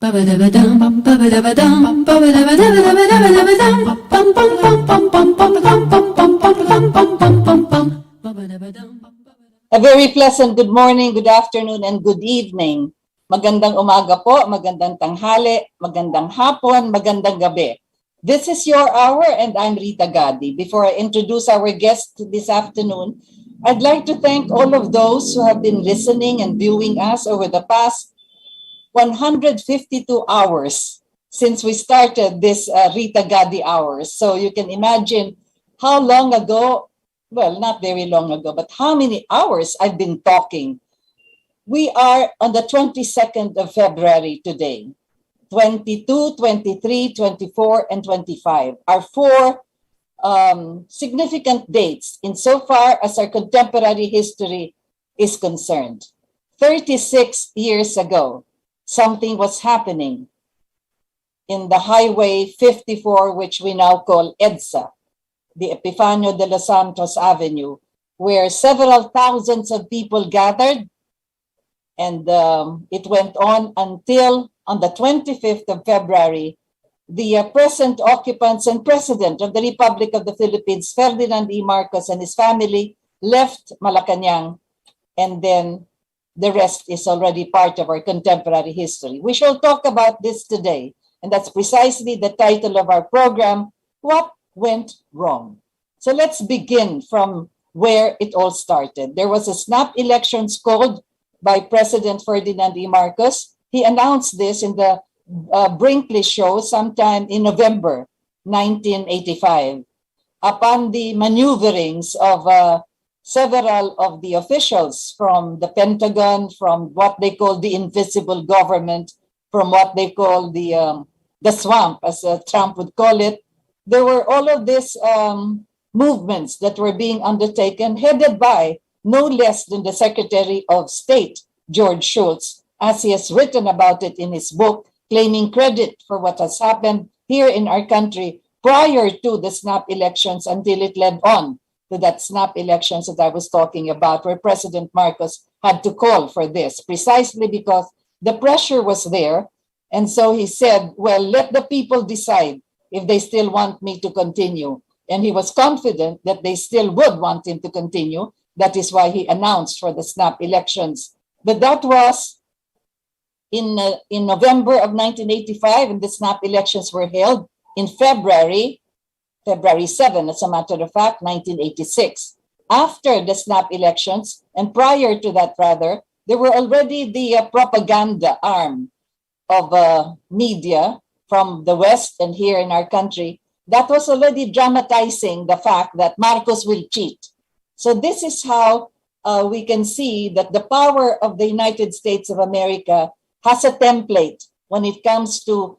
A very pleasant good morning, good afternoon, and good evening. Magandang umaga po, magandang tanghali, magandang hapon, magandang gabi. This is your hour and I'm Rita Gadi. Before I introduce our guest this afternoon, I'd like to thank all of those who have been listening and viewing us over the past 152 hours since we started this Rita Gadi hours. So you can imagine how long ago, well, not very long ago, but how many hours I've been talking. We are on the 22nd of February today. 22, 23, 24, and 25 are four significant dates insofar as our contemporary history is concerned. 36 years ago, something was happening in the Highway 54, which we now call EDSA, the Epifanio de los Santos Avenue, where several thousands of people gathered, and it went on until on the 25th of February, the present occupants and President of the Republic of the Philippines, Ferdinand E. Marcos, and his family left Malacanang, and then the rest is already part of our contemporary history. We shall talk about this today, and that's precisely the title of our program, What Went Wrong? So let's begin from where it all started. There was a snap elections called by President Ferdinand E. Marcos. He announced this in the Brinkley Show sometime in November 1985. Upon the maneuverings of several of the officials from the Pentagon, from what they call the invisible government, from what they call the swamp, as Trump would call it, there were all of these movements that were being undertaken, headed by no less than the Secretary of State, George Shultz, as he has written about it in his book, claiming credit for what has happened here in our country prior to the snap elections until it led on to that snap elections that I was talking about, where President Marcos had to call for this, precisely because the pressure was there. And so he said, well, let the people decide if they still want me to continue. And he was confident that they still would want him to continue. That is why he announced for the snap elections. But that was in November of 1985, and the snap elections were held in February 7, as a matter of fact, 1986. After the snap elections, and prior to that rather, there were already the propaganda arm of media from the West and here in our country that was already dramatizing the fact that Marcos will cheat. So this is how we can see that the power of the United States of America has a template when it comes to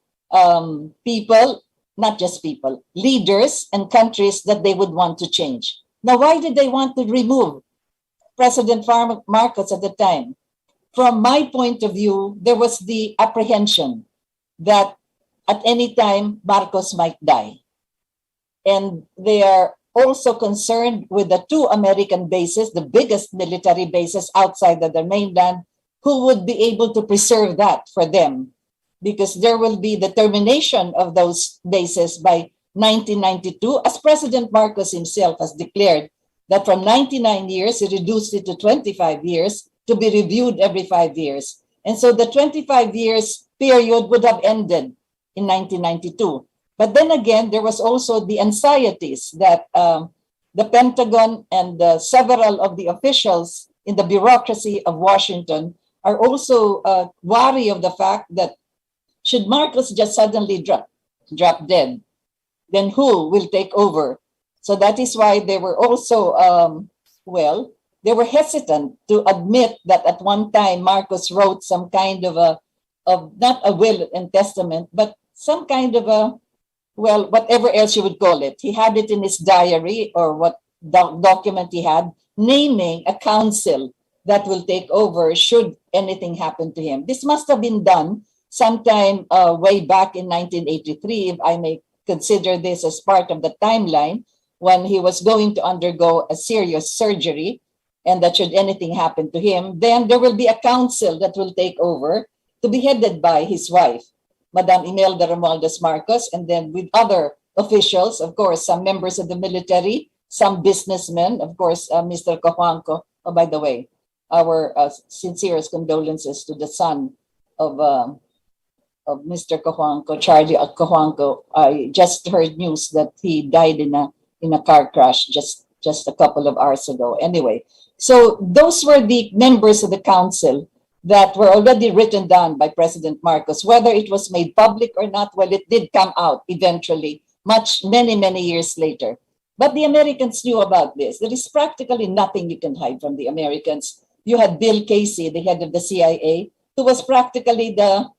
people, not just people, leaders and countries that they would want to change. Now, why did they want to remove President Marcos at the time? From my point of view, there was the apprehension that at any time Marcos might die. And they are also concerned with the two American bases, the biggest military bases outside of the mainland, who would be able to preserve that for them, because there will be the termination of those bases by 1992, as President Marcos himself has declared that from 99 years, he reduced it to 25 years to be reviewed every 5 years. And so the 25 years period would have ended in 1992. But then again, there was also the anxieties that the Pentagon and several of the officials in the bureaucracy of Washington are also wary of the fact that should Marcos just suddenly drop dead, then who will take over? So that is why they were also, they were hesitant to admit that at one time Marcos wrote some kind of not a will and testament, but some kind of whatever else you would call it. He had it in his diary or what document he had, naming a council that will take over should anything happen to him. This must have been done sometime way back in 1983, if I may consider this as part of the timeline, when he was going to undergo a serious surgery, and that should anything happen to him, then there will be a council that will take over to be headed by his wife, Madam Imelda Romualdez Marcos, and then with other officials, of course, some members of the military, some businessmen, of course, Mr. Cojuangco. Oh, by the way, our sincerest condolences to the son of Mr. Cojuangco, Charlie Cojuangco. I just heard news that he died in a car crash just a couple of hours ago. Anyway, so those were the members of the council that were already written down by President Marcos. Whether it was made public or not, well, it did come out eventually, many years later. But the Americans knew about this. There is practically nothing you can hide from the Americans. You had Bill Casey, the head of the CIA, who was practically the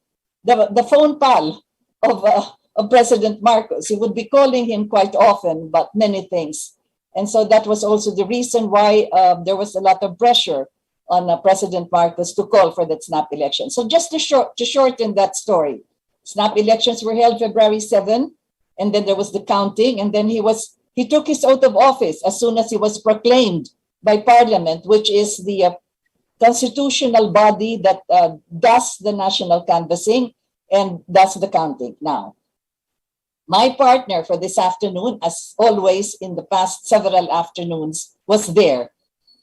phone pal of President Marcos. He would be calling him quite often about many things. And so that was also the reason why there was a lot of pressure on President Marcos to call for that snap election. So just to shorten that story, snap elections were held February 7, and then there was the counting, and then he took his oath of office as soon as he was proclaimed by Parliament, which is the constitutional body that does the national canvassing and does the counting. Now, my partner for this afternoon, as always in the past several afternoons, was there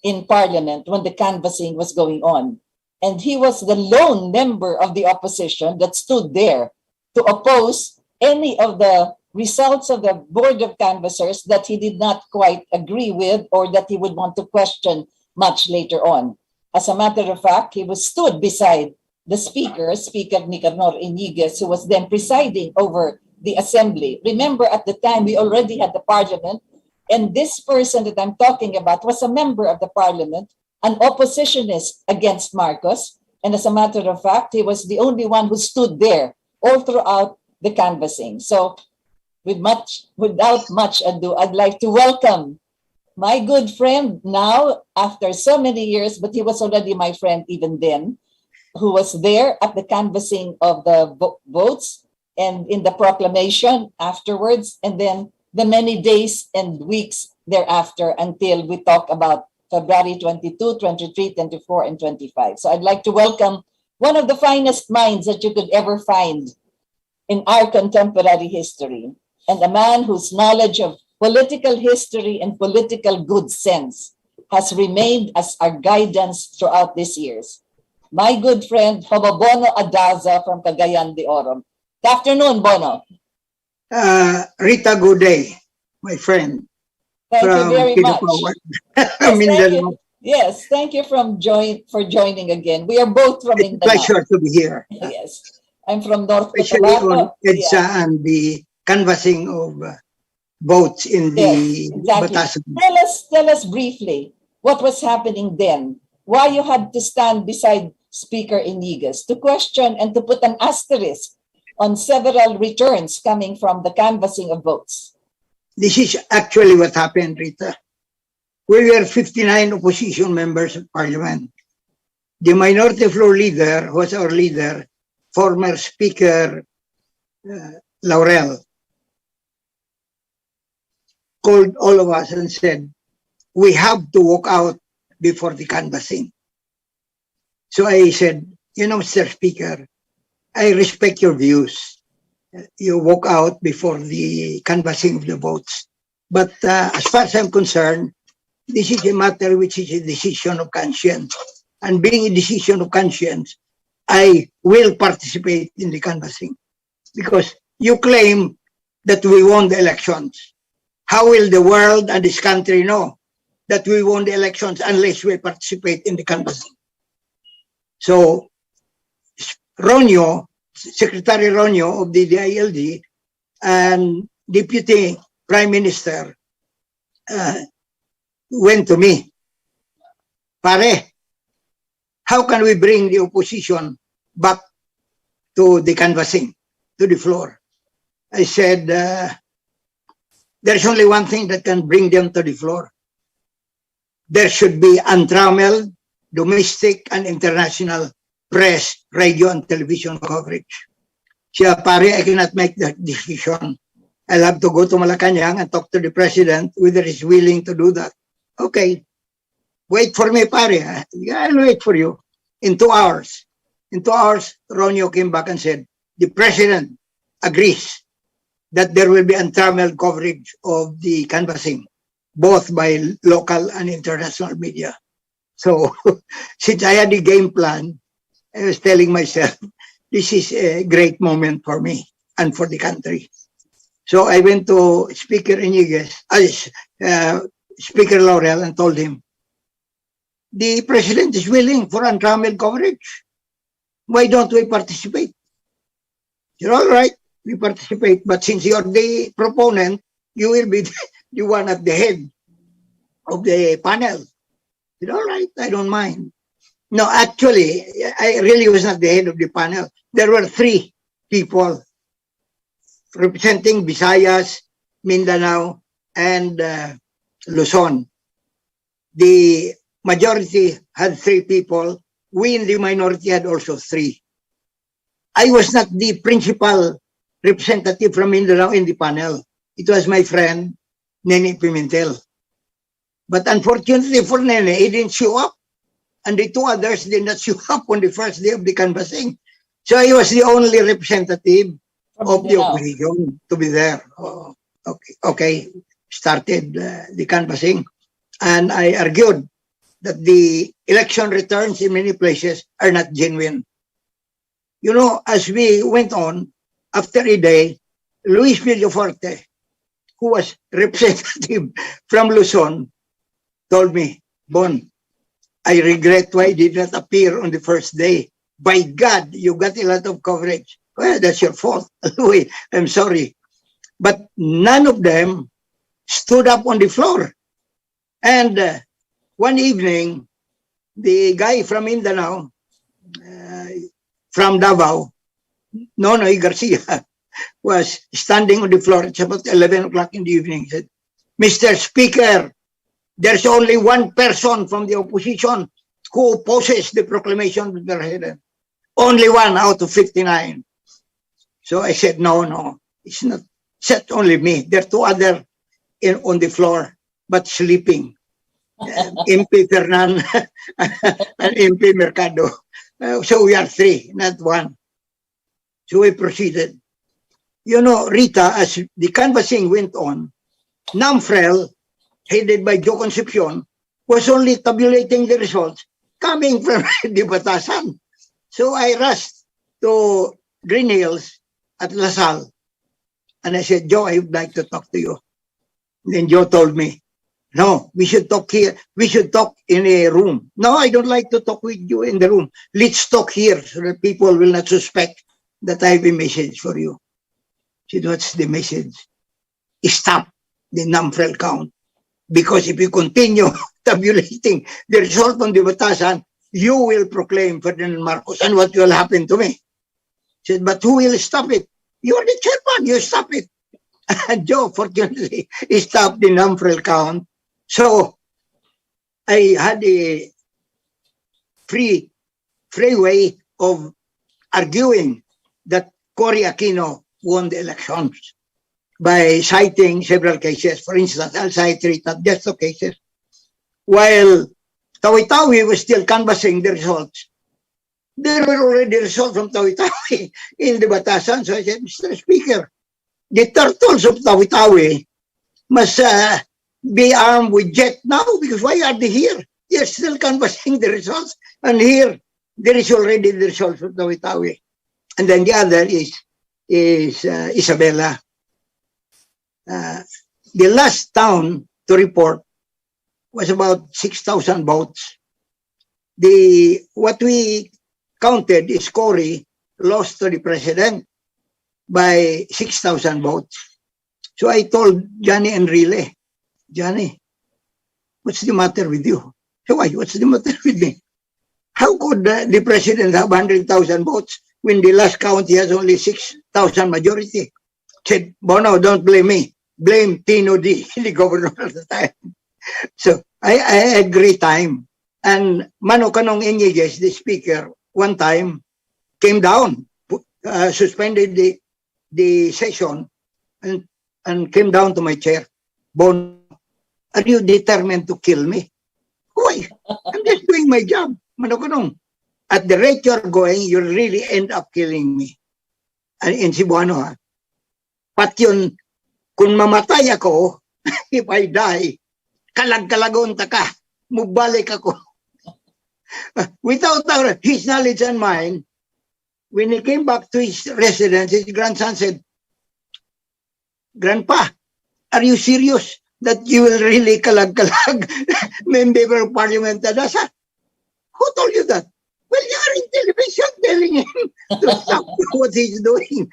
in Parliament when the canvassing was going on. And he was the lone member of the opposition that stood there to oppose any of the results of the Board of Canvassers that he did not quite agree with or that he would want to question much later on. As a matter of fact, he was stood beside the Speaker Nicanor Iniguez, who was then presiding over the assembly. Remember, at the time, we already had the Parliament, and this person that I'm talking about was a member of the Parliament, an oppositionist against Marcos, and as a matter of fact, he was the only one who stood there all throughout the canvassing. So without much ado, I'd like to welcome my good friend now, after so many years, but he was already my friend even then, who was there at the canvassing of the votes and in the proclamation afterwards, and then the many days and weeks thereafter until we talk about February 22, 23, 24, and 25. So I'd like to welcome one of the finest minds that you could ever find in our contemporary history, and a man whose knowledge of political history and political good sense has remained as our guidance throughout these years. My good friend, HOMOBONO ADAZA from Cagayan de Oro. Good afternoon, Bono. Rita Gadi, my friend. Thank you very much. Yes, thank you for joining again. We are both from Mindanao. Pleasure to be here. Yes, I'm from North Especially on EDSA and the canvassing of votes in the Batasang. Tell us briefly what was happening then. Why you had to stand beside Speaker Iniguez to question and to put an asterisk on several returns coming from the canvassing of votes. This is actually what happened, Rita. We were 59 opposition members of Parliament. The minority floor leader, who was our leader, former Speaker Laurel, called all of us and said, we have to walk out before the canvassing. So I said, Mr. Speaker, I respect your views. You walk out before the canvassing of the votes. But as far as I'm concerned, this is a matter which is a decision of conscience. And being a decision of conscience, I will participate in the canvassing. Because you claim that we won the elections. How will the world and this country know that we won the elections unless we participate in the canvassing? So, Ronyo, Secretary Ronyo of the DILG and Deputy Prime Minister went to me. Pare, how can we bring the opposition back to the canvassing, to the floor? I said, there's only one thing that can bring them to the floor. There should be untrammeled domestic and international press, radio, and television coverage. Siya, pare, I cannot make that decision. I'll have to go to Malacanang and talk to the president whether he's willing to do that. Okay. Wait for me, pare. I'll wait for you. In 2 hours. In 2 hours, Ronyo came back and said, the president agrees that there will be untrammeled coverage of the canvassing, both by local and international media. So, since I had the game plan, I was telling myself, this is a great moment for me and for the country. So I went to Speaker Iniguez, Speaker Laurel, and told him, the president is willing for untrammeled coverage. Why don't we participate? You're all right, we participate, but since you're the proponent, you will be the one at the head of the panel. You're all right, I don't mind. No, actually, I really was not the head of the panel. There were 3 people representing Visayas, Mindanao, and Luzon. The majority had 3 people. We in the minority had also 3. I was not the principal representative from Mindanao in the panel. It was my friend, Nene Pimentel. But unfortunately for Nene, he didn't show up. And the 2 others did not show up on the first day of the canvassing. So I was the only representative of the opposition to be there. Oh, okay. Started the canvassing. And I argued that the election returns in many places are not genuine. You know, as we went on, after a day, Luis Villaforte, who was representative from Luzon, told me, Bon, I regret why I did not appear on the first day. By God, you got a lot of coverage. Well, that's your fault. I'm sorry. But none of them stood up on the floor. And one evening, the guy from Mindanao, from Davao, Nonoy Garcia, was standing on the floor. It's about 11 o'clock in the evening. He said, Mr. Speaker, there's only one person from the opposition who opposes the proclamation of the president. Only one out of 59. So I said, no, it's not only me. There are 2 others on the floor, but sleeping. MP Fernan and MP Mercado. So we are 3, not 1. So we proceeded. You know, Rita, as the canvassing went on, NAMFREL, headed by Joe Concepcion, was only tabulating the results coming from the Batasang. So I rushed to Green Hills at LaSalle. And I said, Joe, I would like to talk to you. And then Joe told me, no, we should talk here. We should talk in a room. No, I don't like to talk with you in the room. Let's talk here so that people will not suspect that I have a message for you. I said, what's the message? Stop the NAMFREL count. Because if you continue tabulating the result on the Batasang, you will proclaim Ferdinand Marcos, and what will happen to me? He said, but who will stop it? You are the chairman, you stop it. And Joe, fortunately, he stopped the NAMFREL count. So I had a free way of arguing that Cory Aquino won the elections by citing several cases. For instance, I'll cite 3, not just 2 cases. While Tawi-Tawi was still canvassing the results, there were already results from Tawi-Tawi in the Batasang. So I said, Mr. Speaker, the turtles of Tawi-Tawi must be armed with jet now, because why are they here? They're still canvassing the results. And here, there is already the results of Tawi-Tawi. And then the other is Isabela. The last town to report was about 6,000 votes. What we counted is Cory lost to the president by 6,000 votes. So I told Johnny Enrile, Johnny, what's the matter with you? So why? What's the matter with me? How could the president have 100,000 votes when the last count he has only 6,000 majority? Said, Bono, don't blame me. Blame Tino D, the governor at the time. So I had great time. And Mano Kanong Iñiguez, the speaker, one time came down, suspended the session and came down to my chair. Bono, are you determined to kill me? Why? I'm just doing my job. Mano Kanong, at the rate you're going, you'll really end up killing me. And in Cebuano, ha? Pat yun, kung mamatay ako, if I die, kalag-kalagon ta ka, mubalik ako. Without his knowledge and mine, when he came back to his residence, his grandson said, Grandpa, are you serious that you will really kalag-kalag member of parliament ADAZA? Who told you that? Well, you are in television telling him to stop what he's doing.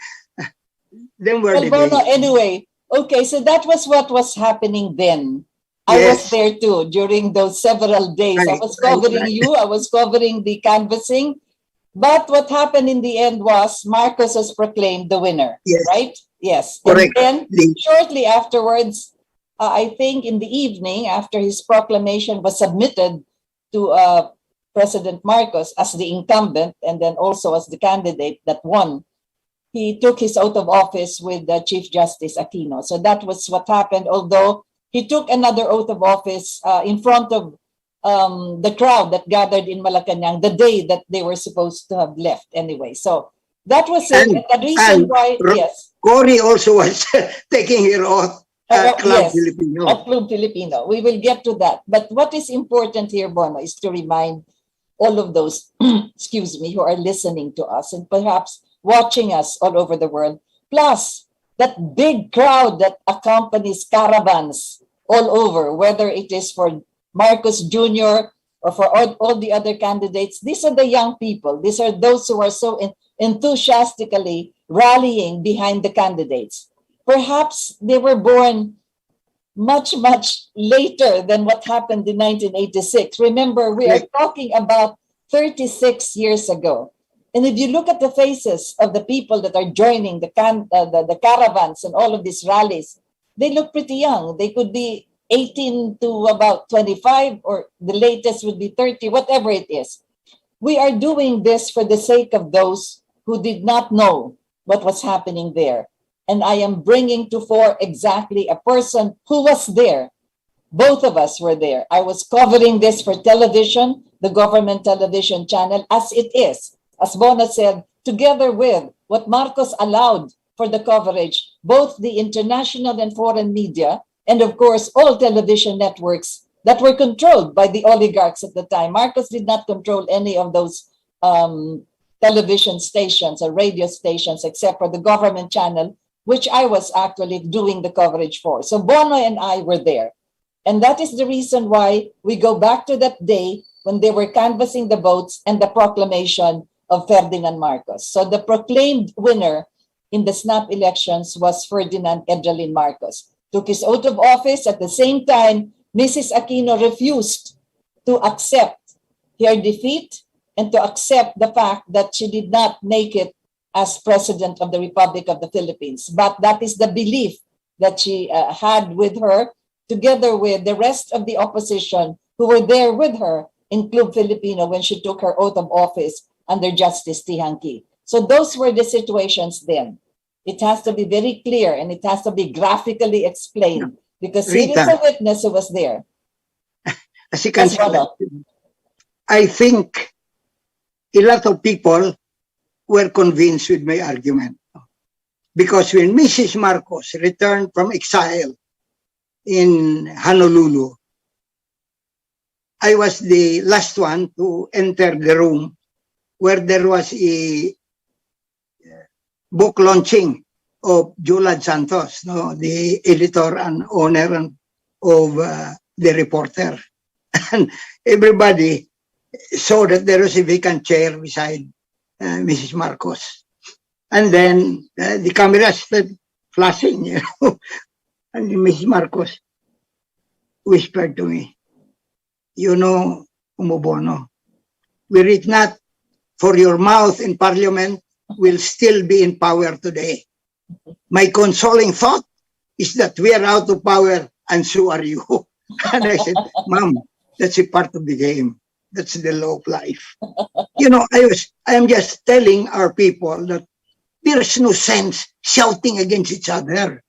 Then were the Bono, days. anyway, okay, so that was what was happening then. I was Yes. there too during those several days. I Right, was covering right. you, I was covering the canvassing. But what happened in the end was Marcos was proclaimed the winner, Yes. right? Yes. Correct. And then shortly afterwards, I think in the evening, after his proclamation was submitted to President Marcos as the incumbent and then also as the candidate that won, he took his oath of office with Chief Justice Aquino. So that was what happened, although he took another oath of office in front of the crowd that gathered in Malacanang the day that they were supposed to have left anyway. So that was it. And the reason why, yes. Cory also was taking her oath at Club Yes, Filipino. at Club Filipino. We will get to that. But what is important here, Bono, is to remind all of those, excuse me, who are listening to us and perhaps watching us all over the world, plus that big crowd that accompanies caravans all over, whether it is for Marcos Jr. or for all the other candidates. These are the young people. These are those who are so enthusiastically rallying behind the candidates. Perhaps they were born much, much later than what happened in 1986. Remember, we are talking about 36 years ago. And if you look at the faces of the people that are joining the caravans and all of these rallies, they look pretty young. They could be 18 to about 25, or the latest would be 30, whatever it is. We are doing this for the sake of those who did not know what was happening there. And I am bringing to fore exactly a person who was there. Both of us were there. I was covering this for television, the government television channel, as it is. As Bona said, together with what Marcos allowed for the coverage, both the international and foreign media, and of course, all television networks that were controlled by the oligarchs at the time. Marcos did not control any of those television stations or radio stations, except for the government channel, which I was actually doing the coverage for. So Bono and I were there. And that is the reason why we go back to that day when they were canvassing the votes and the proclamation of Ferdinand Marcos. So the proclaimed winner in the snap elections was Ferdinand Edralin Marcos. Took his oath of office. At the same time, Mrs. Aquino refused to accept her defeat and to accept the fact that she did not make it as President of the Republic of the Philippines. But that is the belief that she had with her, together with the rest of the opposition who were there with her in Club Filipino when she took her oath of office under Justice Tihanki. So those were the situations then. It has to be very clear and it has to be graphically explained because he is a witness who was there. As you can see, I think a lot of people were convinced with my argument. Because when Mrs. Marcos returned from exile in Honolulu, I was the last one to enter the room where there was a book launching of Julad Santos, no, the editor and owner of the Reporter. And everybody saw that there was a vacant chair beside Mrs. Marcos. And then the cameras started flashing, you know. And Mrs. Marcos whispered to me, you know, HOMOBONO, were it not for your mouth in Parliament, will still be in power today. My consoling thought is that we are out of power and so are you. And I said, Mom, that's a part of the game. That's the law of life. You know, I am just telling our people that there's no sense shouting against each other.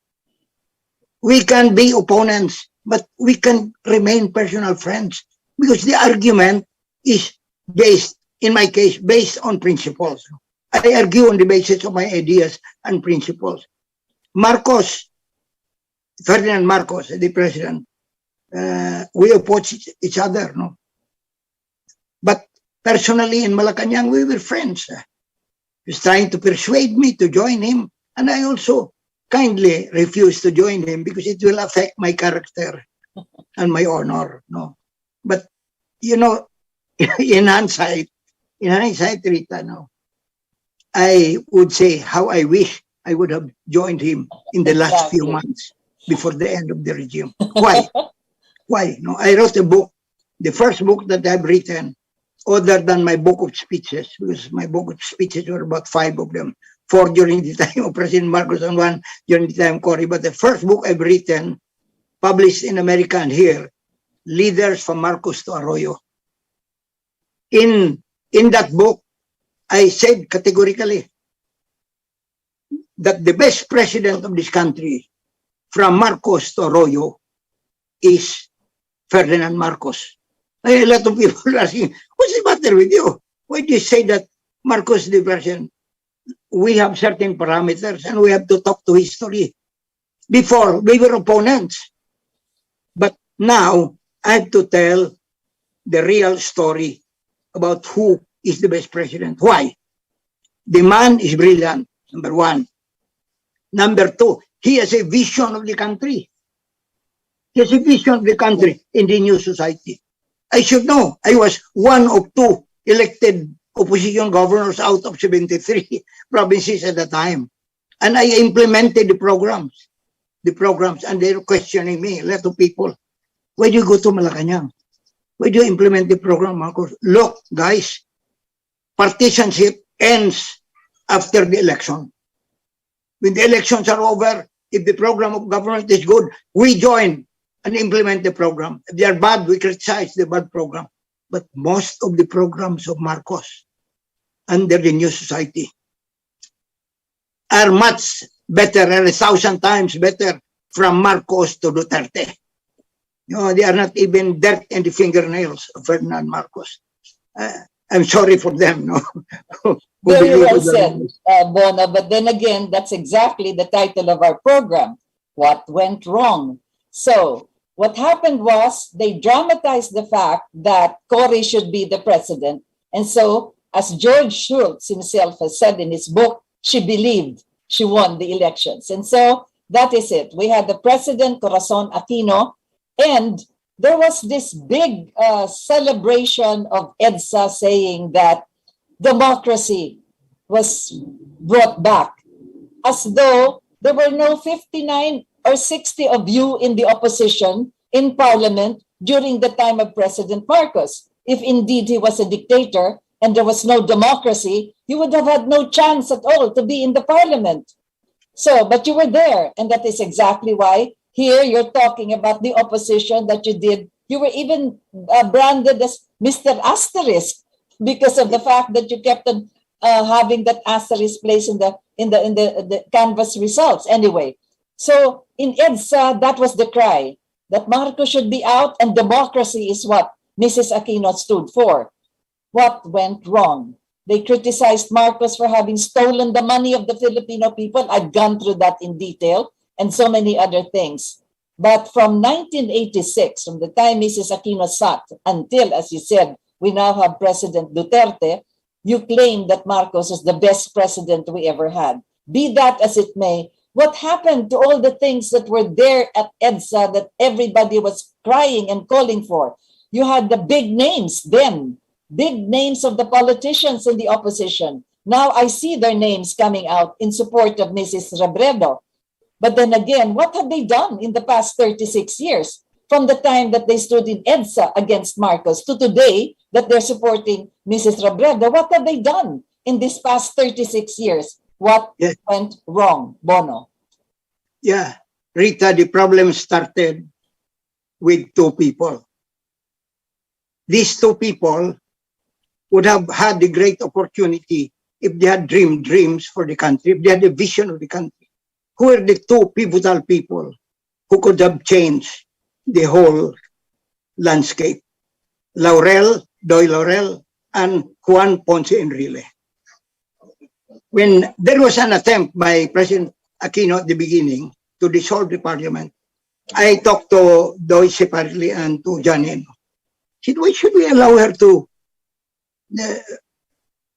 We can be opponents, but we can remain personal friends because the argument is based, in my case, based on principles. I argue on the basis of my ideas and principles. Marcos, Ferdinand Marcos, the president, we oppose each other, no? But personally in Malacanang, we were friends. He was trying to persuade me to join him, and I also kindly refused to join him because it will affect my character and my honor, no? But, you know, in hindsight, Rita, no, I would say how I wish I would have joined him in the last few months before the end of the regime. Why? Why? No, I wrote a book, the first book that I've written, other than my book of speeches, because my book of speeches were about 5 of them, 4 during the time of President Marcos and 1 during the time of Cory. But the first book I've written, published in America and here, Leaders from Marcos to Arroyo. In that book, I said categorically that the best president of this country from Marcos to Arroyo is Ferdinand Marcos. A lot of people are asking, what's the matter with you? Why do you say that Marcos is the president? We have certain parameters and we have to talk to history. Before, we were opponents. But now, I have to tell the real story about who is the best president. Why? The man is brilliant, number 1. Number 2, he has a vision of the country. He has a vision of the country in the new society. I should know. I was 1 of 2 elected opposition governors out of 73 provinces at the time. And I implemented the programs, and they're questioning me, a lot of people. Why do you go to Malacanang? Why do you implement the program, Marcos? Look, guys, partisanship ends after the election. When the elections are over, if the program of government is good, we join and implement the program. If they are bad, we criticize the bad program. But most of the programs of Marcos under the new society are much better, and 1,000 times better from Marcos to Duterte. You know, they are not even dirt in the fingernails of Ferdinand Marcos. I'm sorry for them, no? Very well said, Bona. But then again, that's exactly the title of our program. What went wrong? So what happened was they dramatized the fact that Cory should be the president. And so, as George Schultz himself has said in his book, she believed she won the elections. And so that is it. We had the president, Corazon Aquino, and there was this big celebration of EDSA saying that democracy was brought back, as though there were no 59 or 60 of you in the opposition in parliament during the time of President Marcos. If indeed he was a dictator and there was no democracy, you would have had no chance at all to be in the parliament. So, but you were there, and that is exactly why here you're talking about the opposition that you did. You were even branded as Mr. Asterisk because of the fact that you kept on having that asterisk place in the canvas results. Anyway, so in EDSA, that was the cry, that Marcos should be out and democracy is what Mrs. Aquino stood for. What went wrong? They criticized Marcos for having stolen the money of the Filipino people. I've gone through that in detail, and so many other things. But from 1986, from the time Mrs. Aquino sat until, as you said, we now have President Duterte, you claim that Marcos was the best president we ever had. Be that as it may, what happened to all the things that were there at EDSA that everybody was crying and calling for? You had the big names then, big names of the politicians in the opposition. Now I see their names coming out in support of Mrs. Robredo. But then again, what have they done in the past 36 years? From the time that they stood in EDSA against Marcos to today that they're supporting Mrs. Robredo, what have they done in this past 36 years? What went wrong, Bono? Yeah, Rita, the problem started with two people. These two people would have had the great opportunity if they had dreamed dreams for the country, if they had a vision of the country. Who are the two pivotal people who could have changed the whole landscape? Doy Laurel, and Juan Ponce Enrile. When there was an attempt by President Aquino at the beginning to dissolve the parliament, I talked to Doy separately and to Janine. Said, why should we allow her to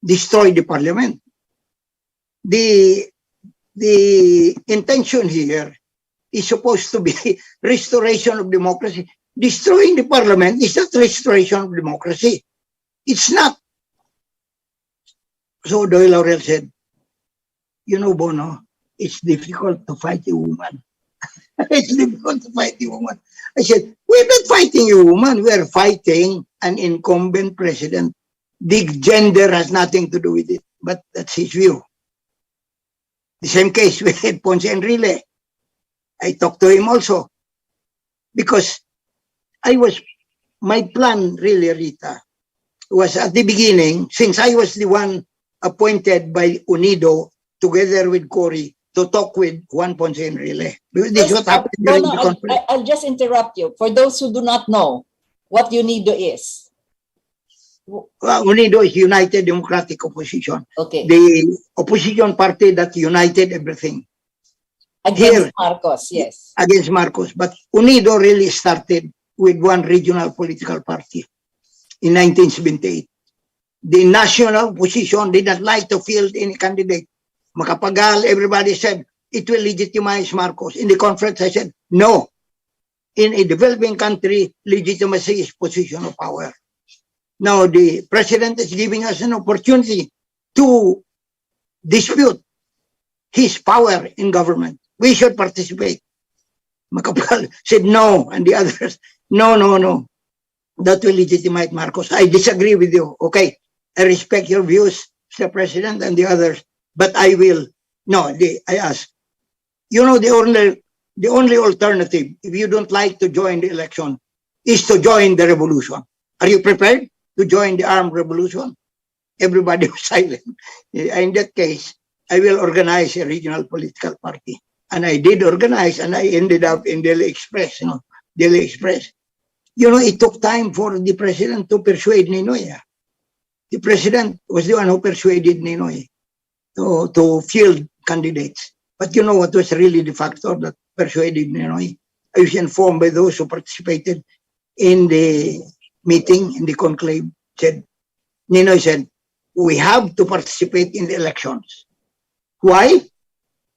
destroy the parliament? The intention here is supposed to be restoration of democracy. Destroying the parliament is not restoration of democracy. It's not. So Doy Laurel said, you know, Bono, it's difficult to fight a woman. It's difficult to fight a woman. I said, we're not fighting a woman. We're fighting an incumbent president. The gender has nothing to do with it, but that's his view. The same case with Ponce Enrile. I talked to him also because my plan really, Rita, was at the beginning, since I was the one appointed by UNIDO together with Cory to talk with Juan Ponce Enrile. Because this is what happened during the conference. I'll just interrupt you. For those who do not know what UNIDO is. UNIDO is United Democratic Opposition. Okay. The opposition party that united everything. Against Marcos, yes. Against Marcos. But UNIDO really started with one regional political party in 1978. The national opposition did not like to field any candidate. Makapagal, everybody said, it will legitimize Marcos. In the conference, I said, no. In a developing country, legitimacy is position of power. Now, the president is giving us an opportunity to dispute his power in government. We should participate. Makapagal said no, and the others, no. That will legitimize Marcos. I disagree with you. Okay, I respect your views, Mr. President, and the others, but I will. No, I ask. You know, the only alternative, if you don't like to join the election, is to join the revolution. Are you prepared to join the armed revolution? Everybody was silent. In that case, I will organize a regional political party. And I did organize, and I ended up in Daily Express, Daily Express. It took time for the president to persuade Ninoy. The president was the one who persuaded Ninoy to field candidates. But you know what was really the factor that persuaded Ninoy? I was informed by those who participated in the meeting, in the conclave, Ninoy said, we have to participate in the elections. Why?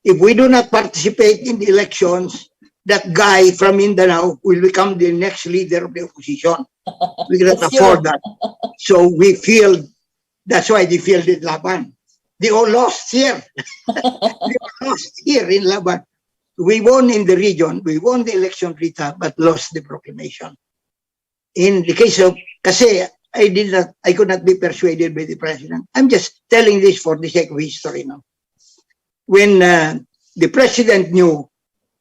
If we do not participate in the elections, that guy from Mindanao will become the next leader of the opposition. We cannot afford that. So we feel, that's why they fielded Laban. They all lost here. They all lost here in Laban. We won in the region, we won the election, Rita, but lost the proclamation. In the case of, kasi I could not be persuaded by the president. I'm just telling this for the sake of history now. When the president knew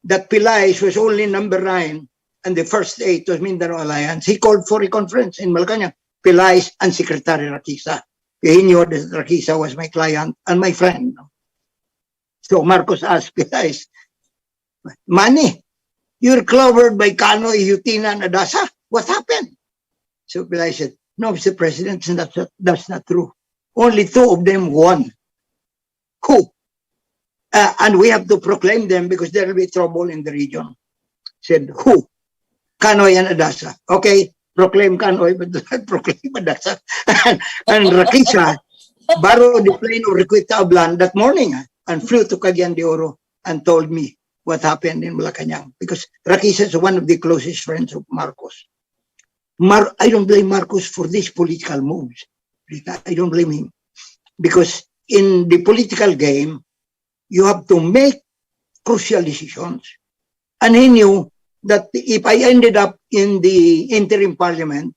that Pilais was only number 9 and the first 8 was Mindanao Alliance, he called for a conference in Malacanang, Pilais and Secretary Raquisa. He knew that Raquisa was my client and my friend. So Marcos asked Pilais, Manny, you're clobbered by Cano, Yutina, and ADAZA. What happened? So Pilais said, no, Mr. President, that's not true. Only 2 of them won. Who? And we have to proclaim them because there will be trouble in the region. Said, who? Canoy and ADAZA. Okay, proclaim Canoy, but do not proclaim ADAZA. and Raquisa borrowed the plane of Requita Ablan that morning and flew to Cagayan de Oro and told me what happened in Malacanang, because Rakisa is one of the closest friends of Marcos. I don't blame Marcos for these political moves. I don't blame him, because in the political game, you have to make crucial decisions. And he knew that if I ended up in the interim parliament,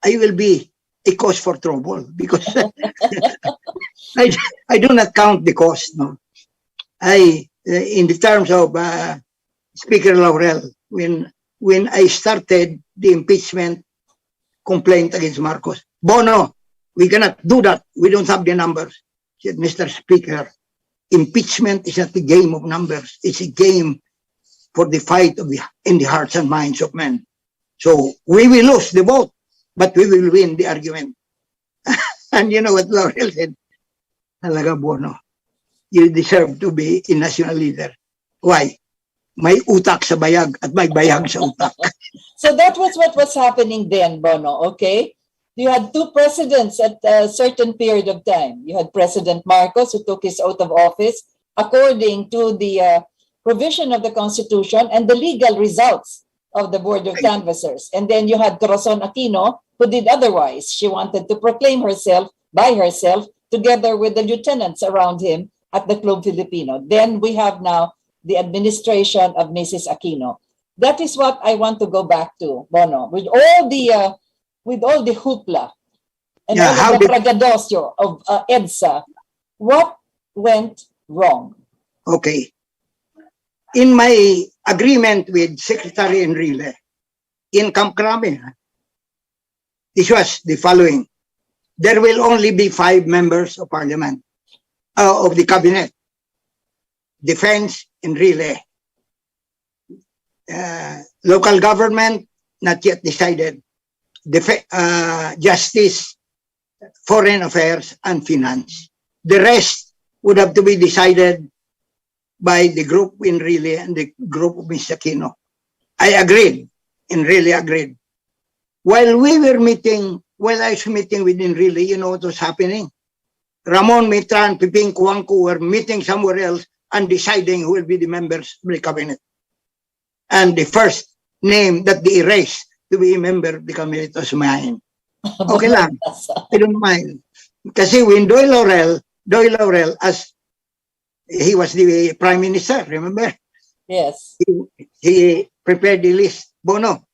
I will be a cause for trouble, because I do not count the cost. No, in the terms of Speaker Laurel, when I started the impeachment complaint against Marcos, Bono, we cannot do that. We don't have the numbers. Said, Mr. Speaker, impeachment is not a game of numbers. It's a game for the fight in the hearts and minds of men. So we will lose the vote, but we will win the argument. And you know what Laurel said? Talaga, Bono, you deserve to be a national leader. Why? May utak sa bayag at may bayag sa utak. So that was what was happening then, Bono, okay? You had two presidents at a certain period of time. You had President Marcos, who took his oath of office according to the provision of the Constitution and the legal results of the Board of Canvassers. And then you had Corazon Aquino, who did otherwise. She wanted to proclaim herself by herself together with the lieutenants around him at the Club Filipino. Then we have now the administration of Mrs. Aquino. That is what I want to go back to, Bono, with all the hoopla and all the braggadocio of EDSA. What went wrong? Okay. In my agreement with Secretary Enrile in Camp Crame, this was the following. There will only be 5 members of parliament, of the cabinet. Defense, Enrile. Local government, not yet decided. Justice, Foreign Affairs, and Finance. The rest would have to be decided by the group Enrile and the group of Ms. Aquino. I agreed. Enrile agreed. While I was meeting with Enrile, you know what was happening? Ramon Mitra and Piping Kuangku were meeting somewhere else and deciding who will be the members of the cabinet. And the first name that they erased to be a member of the cabinet was mine. Okay lang. I don't mind. Kasi when Doy Laurel, as he was the prime minister, remember? Yes. He prepared the list. Bono,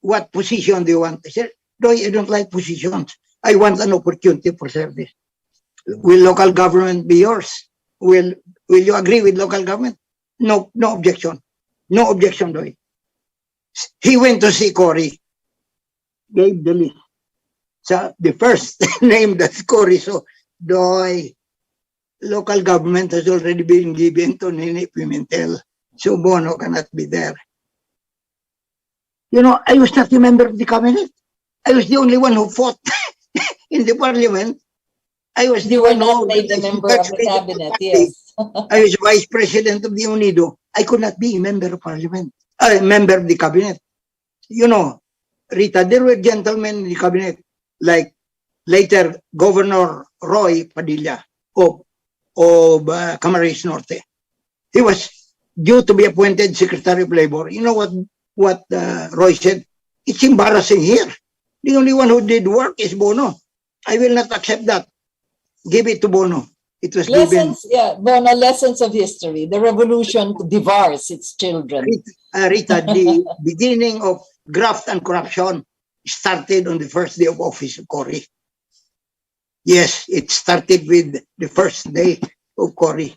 what position do you want? I said, Doy, I don't like positions. I want an opportunity for service. Will local government be yours? Will you agree with local government? No objection. No objection, Doy. He went to see Cory, gave the list. So the first name that's Cory, so Doy, local government has already been given to Nini Pimentel, so Bono cannot be there. You know, I was not a member of the cabinet. I was the only one who fought in the parliament. I was the one who made the member of the cabinet, yes. I was vice president of the Unido. I could not be a member of parliament, a member of the cabinet. You know, Rita, there were gentlemen in the cabinet, like later Governor Roy Padilla of Camarines Norte. He was due to be appointed Secretary of Labor. You know what Roy said? It's embarrassing here. The only one who did work is Bono. I will not accept that. Give it to Bono. It was lessons, given. Yeah, Bono, lessons of history. The revolution devours its children. Rita, the beginning of graft and corruption started on the first day of office of Cory. Yes, it started with the first day of Cory.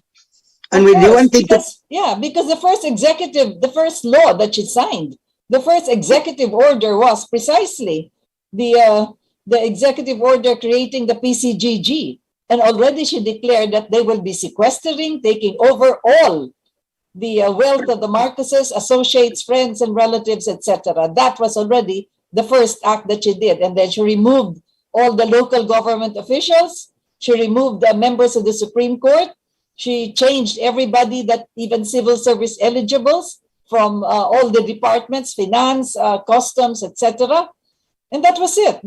And with the one thing because the first law that she signed, the first executive order was precisely the executive order creating the PCGG. And already she declared that they will be sequestering, taking over all the wealth of the Marcoses, associates, friends, and relatives, etc. That was already the first act that she did. And then she removed all the local government officials. She removed the members of the Supreme Court. She changed everybody, that even civil service eligibles, from all the departments, finance, customs, etc. And that was it.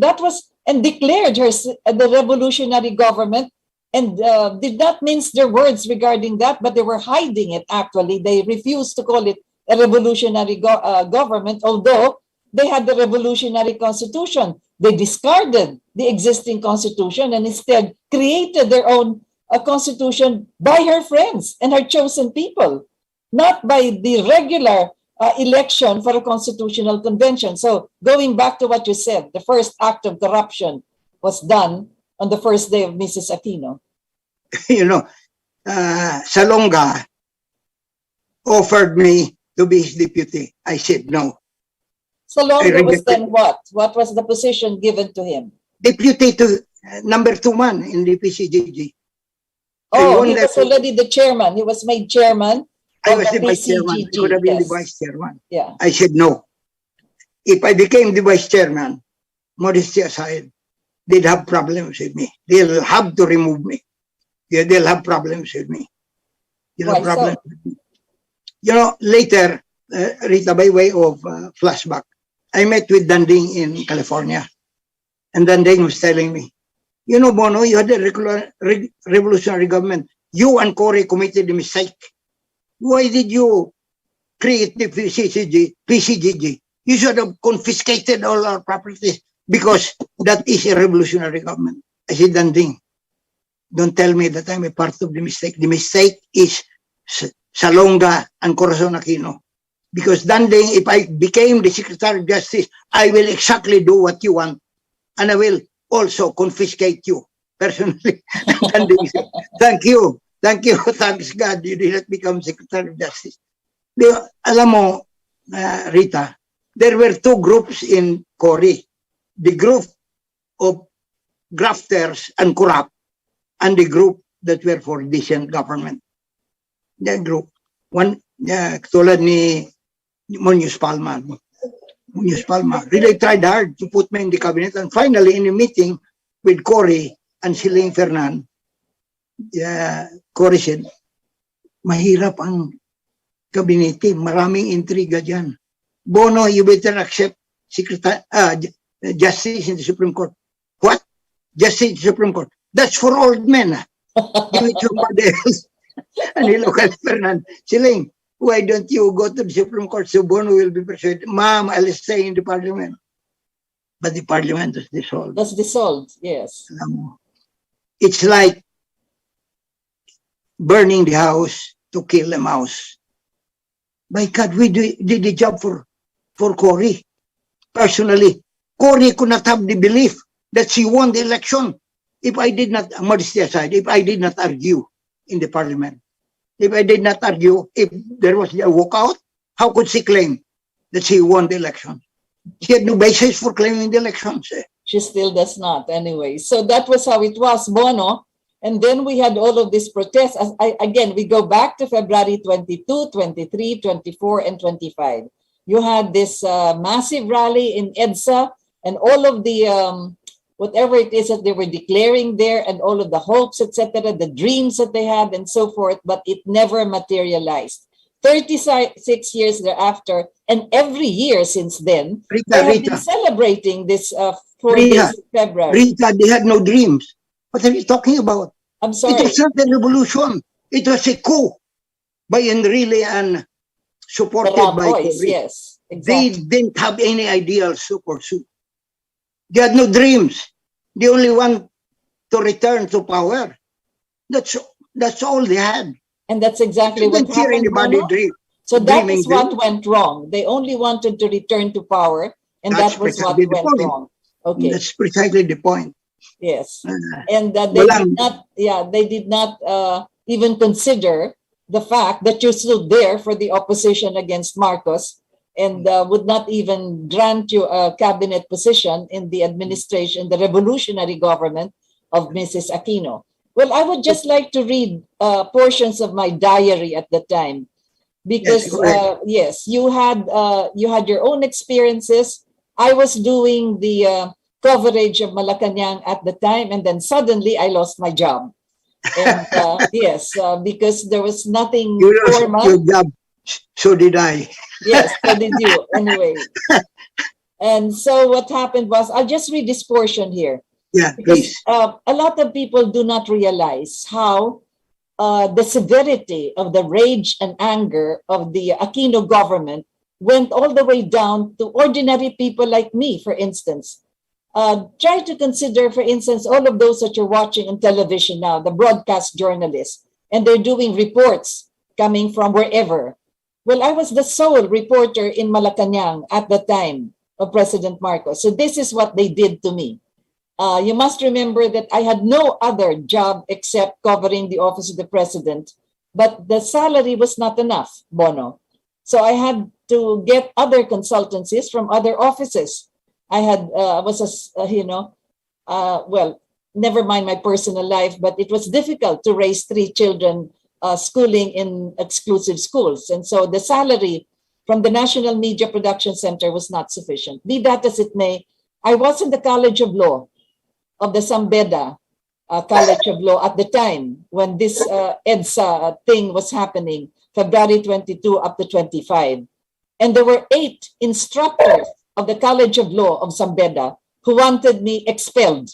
and declared the revolutionary government, and did not mince their words regarding that, but they were hiding it actually. They refused to call it a revolutionary government, although they had the revolutionary constitution. They discarded the existing constitution and instead created their own constitution by her friends and her chosen people, not by the regular election for a constitutional convention. So going back to what you said, the first act of corruption was done on the first day of Mrs. Aquino. You know, Salonga offered me to be his deputy. I said no. Salonga was then what? What was the position given to him? Deputy to number 2 man in the PCGG. Oh, he was already the chairman. He was made chairman. I was the vice chairman. I could have been the vice chairman. Yeah. I said no. If I became the vice chairman, modesty aside, they'd have problems with me. They'll have to remove me. Yeah, they'll have problems with me. They'll have problems with me. You know, later, Rita, by way of flashback, I met with Danding in California. And Danding was telling me, you know, Bono, you had a revolutionary government. You and Cory committed a mistake. Why did you create the PCGG? You should have confiscated all our properties because that is a revolutionary government. I said, Danding, don't tell me that I'm a part of the mistake. The mistake is Salonga and Corazon Aquino. Because Danding, if I became the Secretary of Justice, I will exactly do what you want. And I will also confiscate you personally. Danding said, thank you. Thank you. Thanks God you did not become Secretary of Justice. Alam mo, Rita, there were 2 groups in Cory. The group of grafters and corrupt, and the group that were for decent government. That group. One, tulad ni Muñoz Palma. Muñoz Palma really tried hard to put me in the cabinet, and finally in a meeting with Cory and Siling Fernan, Cory said, mahirap ang kabinete, maraming intriga dyan. Bono, you better accept justice in the Supreme Court. What? Justice in the Supreme Court. That's for old men. Give it to somebody else. And he looked at Fernan, Siling, why don't you go to the Supreme Court so Bono will be persuaded? Ma'am, I'll stay in the parliament. But the parliament was dissolved. Was dissolved, yes. It's like burning the house to kill a mouse. By God, we did the job for Cory. Personally, Cory could not have the belief that she won the election if I did not, modesty aside, if I did not argue in the parliament. If I did not argue, if there was a walkout, how could she claim that she won the election? She had no basis for claiming the elections. She still does not anyway. So that was how it was, Bono. And then we had all of these protests. Again, we go back to February 22, 23, 24, and 25. You had this massive rally in EDSA and all of the, whatever it is that they were declaring there and all of the hopes, etc., the dreams that they had and so forth, but it never materialized. 36 years thereafter, and every year since then, they have been celebrating this 4 days in February. Rita, they had no dreams. What are you talking about? I'm sorry. It was not a revolution. It was a coup by Enrile and supported by Cory. Yes, exactly. They didn't have any ideals to pursue. They had no dreams. They only want to return to power. That's all they had. And that's exactly what happened. So that is what went wrong. They only wanted to return to power, and that was what went wrong. Okay, that's precisely the point. Yes, and that they did not even consider the fact that you stood there for the opposition against Marcos, and would not even grant you a cabinet position in the administration, the revolutionary government of Mrs. Aquino. Well, I would just like to read portions of my diary at the time, because yes, you had your own experiences. I was doing the coverage of Malacanang at the time, and then suddenly I lost my job. And yes, because there was nothing formal. Your job, so did I. Yes, so did you. Anyway, And so what happened was, I'll just read this portion here. Yeah, Because please. a lot of people do not realize how the severity of the rage and anger of the Aquino government went all the way down to ordinary people like me, for instance. Try to consider, for instance, all of those that you're watching on television now, the broadcast journalists, and they're doing reports coming from wherever. Well, I was the sole reporter in Malacanang at the time of President Marcos. So this is what they did to me. You must remember that I had no other job except covering the office of the president, but the salary was not enough, Bono. So I had to get other consultancies from other offices. I had well, never mind my personal life, but it was difficult to raise three children schooling in exclusive schools. And so the salary from the National Media Production Center was not sufficient. Be that as it may, I was in the College of Law of the Sambeda College of Law at the time when this EDSA thing was happening, February 22 up to 25. And there were 8 instructors of the College of Law of Sambeda who wanted me expelled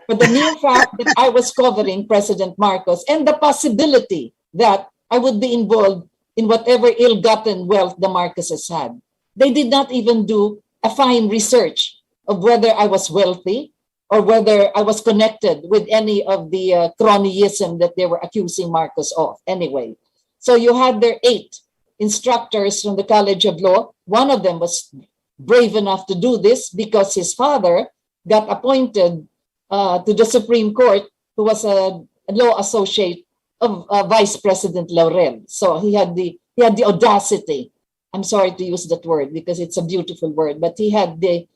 for the mere fact that I was covering President Marcos and the possibility that I would be involved in whatever ill-gotten wealth the Marcoses had. They did not even do a fine research of whether I was wealthy or whether I was connected with any of the cronyism that they were accusing Marcos of. Anyway, so you had their 8 instructors from the College of Law. One of them was brave enough to do this because his father got appointed to the Supreme Court, who was a law associate of Vice President Laurel. So he had the audacity. I'm sorry to use that word because it's a beautiful word, but he had the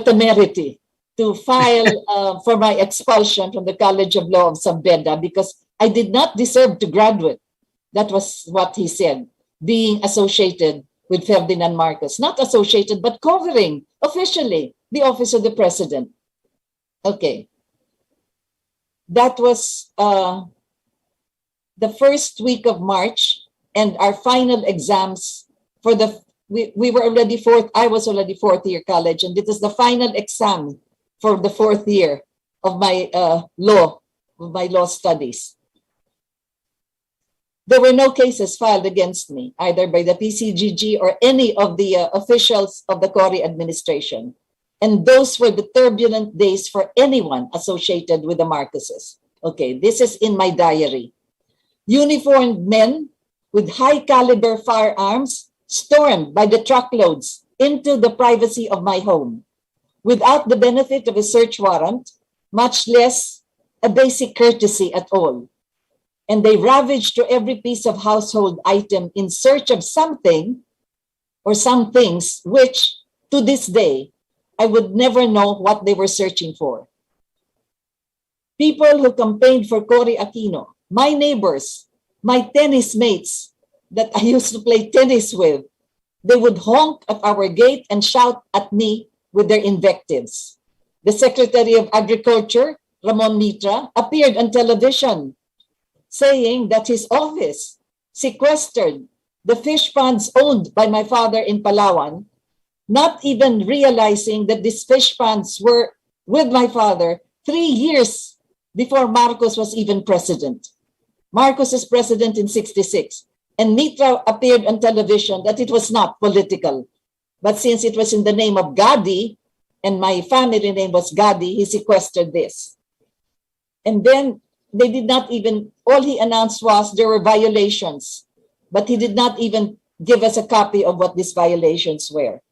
temerity to file for my expulsion from the College of Law of Sambeda because I did not deserve to graduate. That was what he said, being associated with Ferdinand Marcos. Not associated, but covering officially the office of the president. Okay. That was the first week of March, and our final exams for we were already I was already 4th year college, and it was the final exam for the 4th year of my law studies. There were no cases filed against me, either by the PCGG or any of the officials of the Cory administration. And those were the turbulent days for anyone associated with the Marcoses. Okay, this is in my diary. Uniformed men with high caliber firearms stormed by the truckloads into the privacy of my home without the benefit of a search warrant, much less a basic courtesy at all. And they ravaged through every piece of household item in search of something or some things which, to this day, I would never know what they were searching for. People who campaigned for Cory Aquino, my neighbors, my tennis mates that I used to play tennis with, they would honk at our gate and shout at me with their invectives. The Secretary of Agriculture, Ramon Mitra, appeared on television saying that his office sequestered the fish ponds owned by my father in Palawan, not even realizing that these fish ponds were with my father 3 years before Marcos was even president. Marcos is president in 1966, and Mitra appeared on television that it was not political. But since it was in the name of Gadi, and my family name was Gadi, he sequestered this. And then they did not even, all he announced was there were violations, but he did not even give us a copy of what these violations were.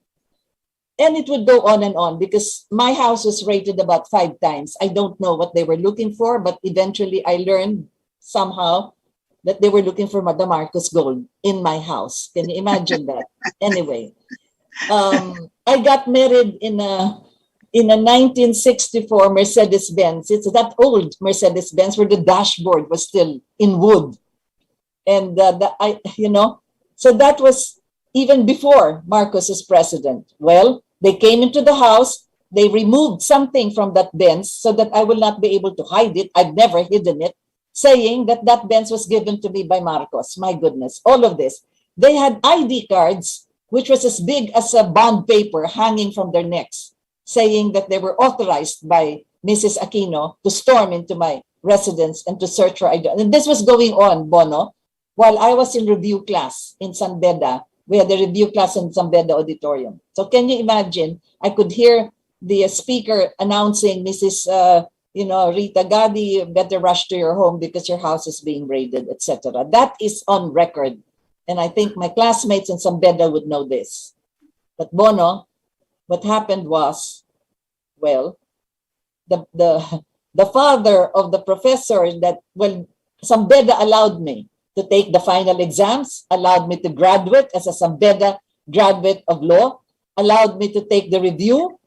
And it would go on and on because my house was raided about 5 times. I don't know what they were looking for, but eventually I learned somehow that they were looking for Madam Marcos gold in my house. Can you imagine that? Anyway, I got married in a 1964 Mercedes-Benz. It's that old Mercedes-Benz where the dashboard was still in wood. And so that was even before Marcos is president. Well, they came into the house, they removed something from that Benz so that I will not be able to hide it. I've never hidden it, saying that that Benz was given to me by Marcos. My goodness, all of this. They had ID cards which was as big as a bond paper hanging from their necks, saying that they were authorized by Mrs. Aquino to storm into my residence and to search for ID. And this was going on, Bono, while I was in review class in San Beda. We had a review class in San Beda Auditorium. So can you imagine, I could hear the speaker announcing, Mrs. Rita Gadi, better rush to your home because your house is being raided, etc. That is on record. And I think my classmates in San Beda would know this. But Bono, what happened was, well, the father of the professor that, well, San Beda allowed me to take the final exams, allowed me to graduate as a San Beda graduate of law, allowed me to take the review,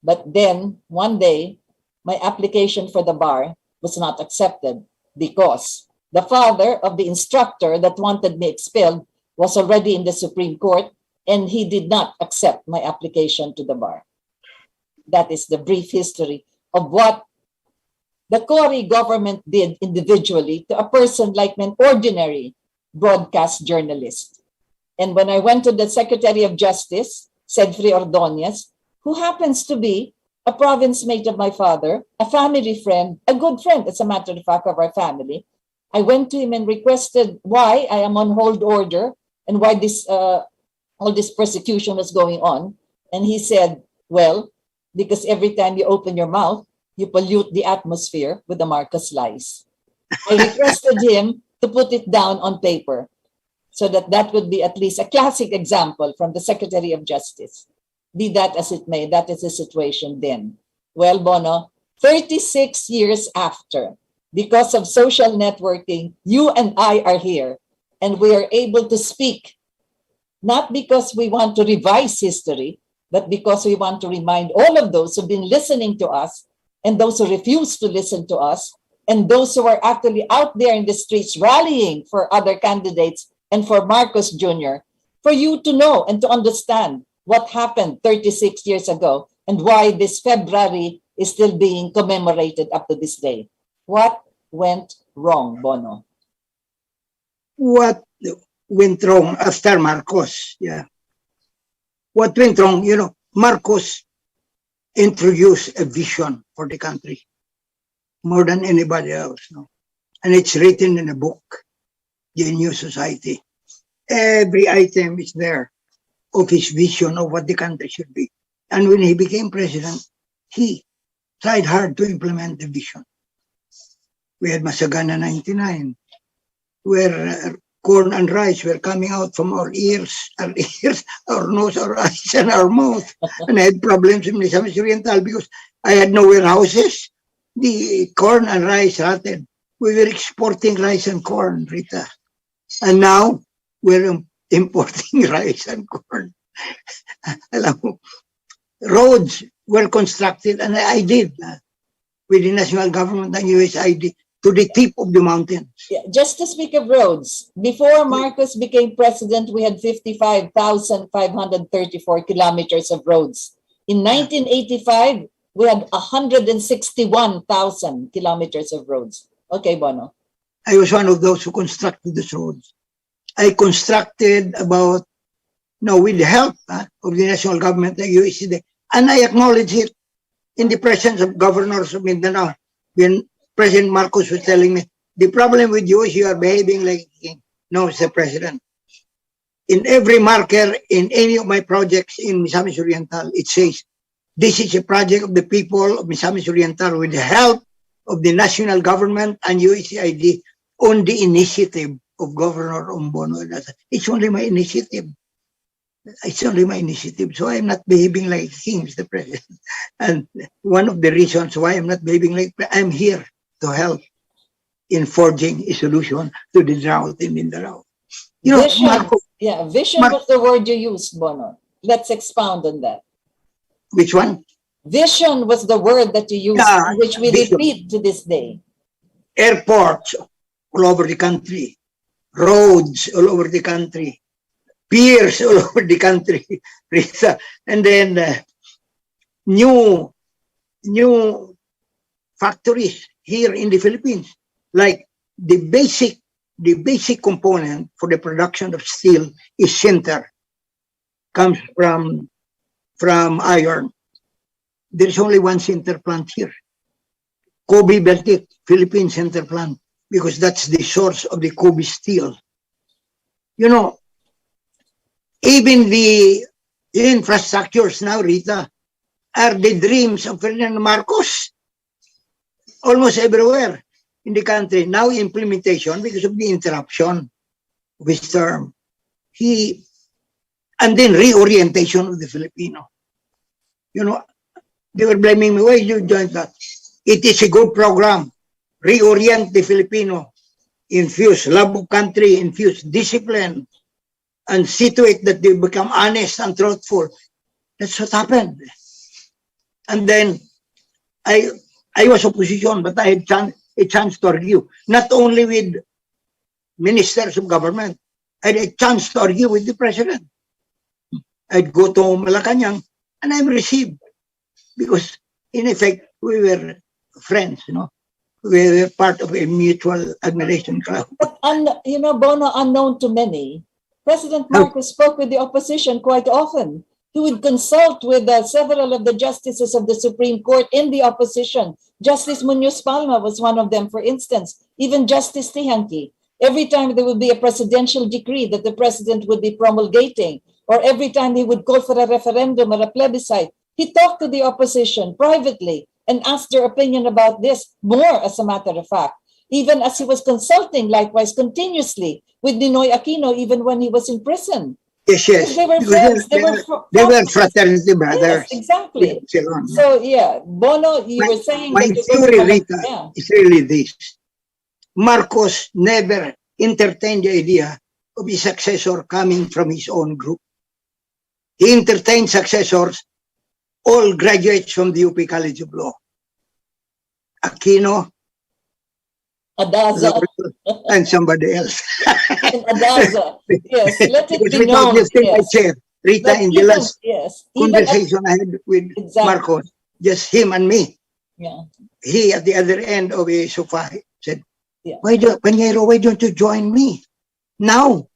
but then one day, my application for the bar was not accepted because the father of the instructor that wanted me expelled was already in the Supreme Court and he did not accept my application to the bar. That is the brief history of what the Cory government did individually to a person like an ordinary broadcast journalist. And when I went to the Secretary of Justice, Cedfri Ordonez, who happens to be a province mate of my father, a family friend, a good friend, as a matter of fact, of our family, I went to him and requested why I am on hold order and why this all this persecution was going on. And he said, well, because every time you open your mouth, you pollute the atmosphere with the Marcos lies. I requested him to put it down on paper so that that would be at least a classic example from the Secretary of Justice. Be that as it may, that is the situation then. Well, Bono, 36 years after, because of social networking, you and I are here and we are able to speak, not because we want to revise history, but because we want to remind all of those who've been listening to us and those who refuse to listen to us and those who are actually out there in the streets rallying for other candidates and for Marcos Jr., for you to know and to understand what happened 36 years ago and why this February is still being commemorated up to this day. What went wrong, Bono? What went wrong after Marcos? Yeah. What went wrong? You know, Marcos introduced a vision for the country more than anybody else. No? And it's written in a book, The New Society. Every item is there of his vision of what the country should be. And when he became president, he tried hard to implement the vision. We had Masagana 99, where corn and rice were coming out from our ears, our nose, our eyes, and our mouth. And I had problems in Misamis Oriental because I had no warehouses. The corn and rice rotted. We were exporting rice and corn, Rita. And now we're importing rice and corn. Roads were constructed, and I did with the national government and USID to the tip of the mountains. Yeah, just to speak of roads, before Marcos became president, we had 55,534 kilometers of roads. In 1985, we had 161,000 kilometers of roads. Okay, Bono. I was one of those who constructed these roads. I constructed about, with the help of the national government, the USD, and I acknowledge it in the presence of governors of Mindanao. When President Marcos was telling me, the problem with you is you are behaving like a king. No, Mr. President. In every marker in any of my projects in Misamis Oriental, it says, this is a project of the people of Misamis Oriental with the help of the national government and USAID on the initiative of Governor HOMOBONO. It's only my initiative. It's only my initiative. So I'm not behaving like a king, Mr. President. And one of the reasons why I'm not behaving like I'm here to help in forging a solution to the drought in Mindanao. You know, vision, Marco, vision was the word you used, Bono. Let's expound on that. Which one? Vision was the word that you used, which we repeat to this day. Airports all over the country, roads all over the country, piers all over the country, and then new factories here in the Philippines, like the basic component for the production of steel is sinter, comes from iron. There's only one center plant here. Kobe built it, Philippine center plant, because that's the source of the Kobe steel. You know, even the infrastructures now, Rita, are the dreams of Ferdinand Marcos. Almost everywhere in the country. Now implementation because of the interruption of his term. And then reorientation of the Filipino. You know, they were blaming me, why you joined that? It is a good program. Reorient the Filipino. Infuse love of country, infuse discipline, and see to it that they become honest and truthful. That's what happened. And then I was opposition, but I had a chance to argue, not only with ministers of government, I had a chance to argue with the president. I'd go to Malacanang and I'm received because in effect, we were friends, you know. We were part of a mutual admiration club. But, you know, Bono, unknown to many, President Marcos spoke with the opposition quite often. He would consult with several of the justices of the Supreme Court in the opposition. Justice Muñoz Palma was one of them, for instance. Even Justice Tihanki. Every time there would be a presidential decree that the president would be promulgating, or every time he would call for a referendum or a plebiscite, he talked to the opposition privately and asked their opinion about this, more as a matter of fact. Even as he was consulting, likewise, continuously with Ninoy Aquino, even when he was in prison. Yes, yes. They were friends. They were fraternity brothers. Yes, exactly. So, yeah, Bono, you were saying my that theory, Rita, is really this. Marcos never entertained the idea of his successor coming from his own group. He entertained successors, all graduates from the UP College of Law. Aquino, ADAZA, and somebody else. and ADAZA. Yes, let it be without known. just I said, Rita, But in the last even conversation I had with Marcos, just him and me. Yeah. He at the other end of a sofa said, Yeah. why don't you join me now?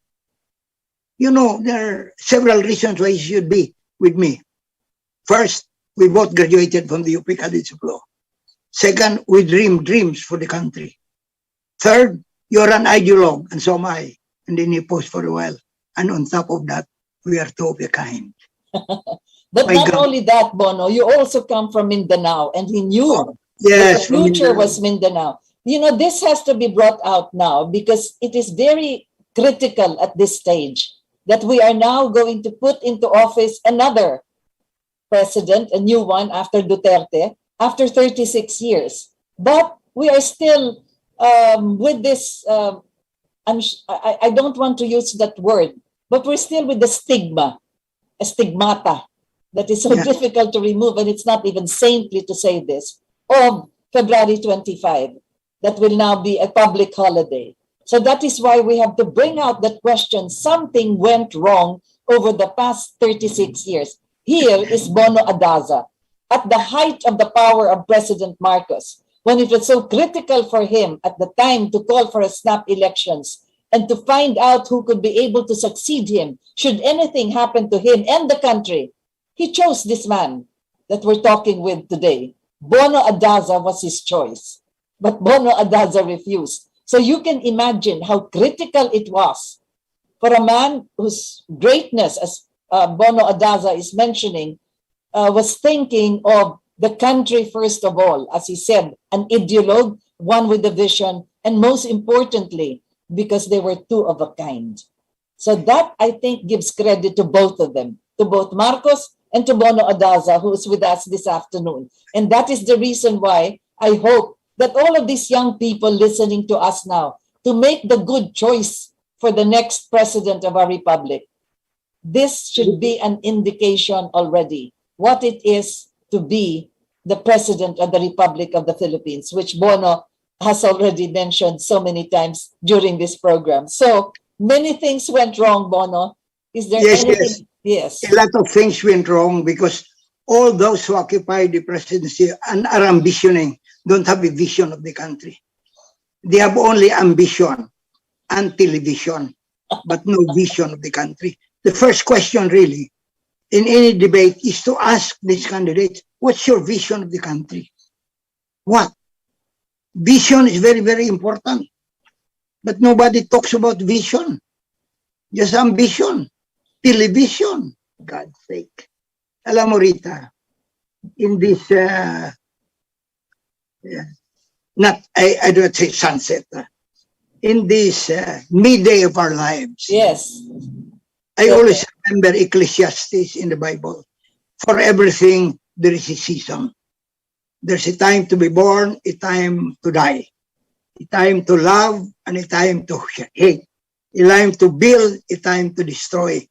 You know, there are several reasons why you should be with me. First, we both graduated from the UP College of Law. Second, we dream dreams for the country. Third, you're an ideologue, and so am I. And then you post for a while. And on top of that, we are two of a kind. But not only that, Bono, you also come from Mindanao, and he knew yes, that the future was Mindanao. You know, this has to be brought out now because it is very critical at this stage that we are now going to put into office another president, a new one after Duterte, after 36 years. But we are still with this, I don't want to use that word, but we're still with the stigma, a stigmata that is so difficult to remove, and it's not even saintly to say this, of February 25, that will now be a public holiday. So that is why we have to bring out that question. Something went wrong over the past 36 years. Here is Bono ADAZA, at the height of the power of President Marcos, when it was so critical for him at the time to call for a snap elections and to find out who could be able to succeed him should anything happen to him and the country. He chose this man that we're talking with today. Bono ADAZA was his choice, but Bono ADAZA refused. So you can imagine how critical it was for a man whose greatness, as Bono ADAZA is mentioning, was thinking of the country first of all, as he said, an ideologue, one with a vision, and most importantly, because they were two of a kind. So that, I think, gives credit to both of them, to both Marcos and to Bono ADAZA, who is with us this afternoon. And that is the reason why I hope that all of these young people listening to us now, to make the good choice for the next president of our republic. This should be an indication already what it is to be the president of the Republic of the Philippines, which Bono has already mentioned so many times during this program. So many things went wrong, Bono. Is there anything? Yes. A lot of things went wrong because all those who occupy the presidency and are ambitioning don't have a vision of the country. They have only ambition and television, but no vision of the country. The first question really in any debate is to ask these candidates, what's your vision of the country? What? Vision is very, very important. But nobody talks about vision. Just ambition. Television. God's sake. Alam mo, Rita, in this, I don't say sunset, in this midday of our lives. Yes. I always remember Ecclesiastes in the Bible. For everything, there is a season. There's a time to be born, a time to die, a time to love, and a time to hate, a time to build, a time to destroy,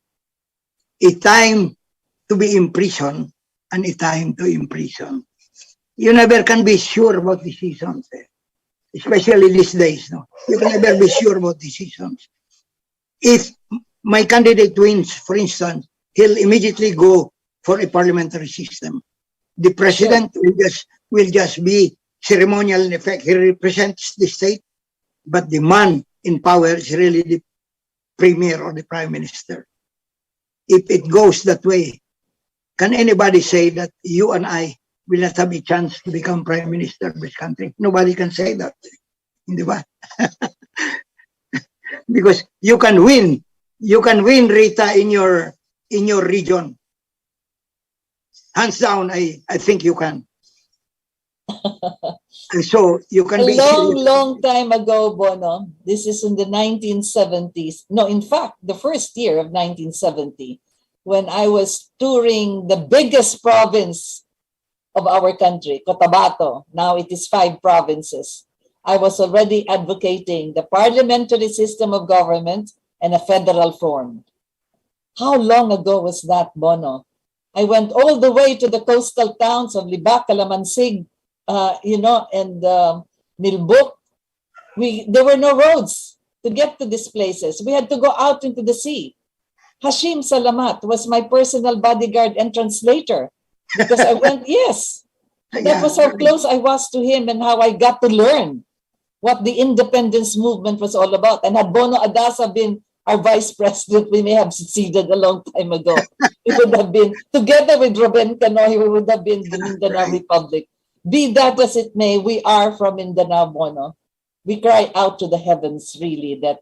a time to be in prison, and a time to imprison. You never can be sure about the seasons, especially these days. No, you can never be sure about the seasons. If my candidate wins, for instance, he'll immediately go for a parliamentary system. The president will just be ceremonial in effect. He represents the state, but the man in power is really the premier or the prime minister. If it goes that way, can anybody say that you and I will not have a chance to become prime minister of this country? Nobody can say that. Hindi ba? Because you can win. You can win, Rita, in your region. Hands down, I think you can. And so you can be long time ago, Bono. This is in the 1970s. No, in fact, the first year of 1970, when I was touring the biggest province of our country, Cotabato. Now it is 5 provinces. I was already advocating the parliamentary system of government and a federal form. How long ago was that, Bono? I went all the way to the coastal towns of Libak, Calamansig, and Nilbuk. There were no roads to get to these places. We had to go out into the sea. Hashim Salamat was my personal bodyguard and translator because I went, yes. That was how close I was to him and how I got to learn what the independence movement was all about. And had Bono ADAZA been our vice president, we may have succeeded a long time ago. It would have been, together with Ruben Canoy, we would have been the Mindanao Republic. Be that as it may, we are from Mindanao, Bono. We cry out to the heavens, really, that